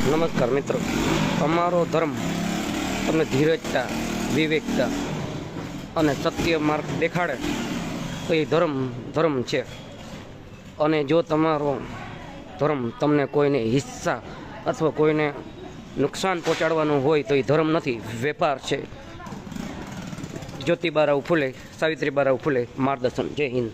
નમસ્કાર મિત્રો, અમારો ધર્મ તમને ધીરજતા, વિવેકતા અને સત્ય માર્ગ દેખાડે તો એ ધર્મ છે. અને જો તમારો ધર્મ તમને કોઈને હિસ્સા અથવા કોઈને નુકસાન પહોંચાડવાનું હોય તો એ ધર્મ નથી, વેપાર છે. જ્યોતિબારાવ ફૂલે, સાવિત્રીબારાવ ફૂલે માર્ગદર્શન. જય હિન્દ.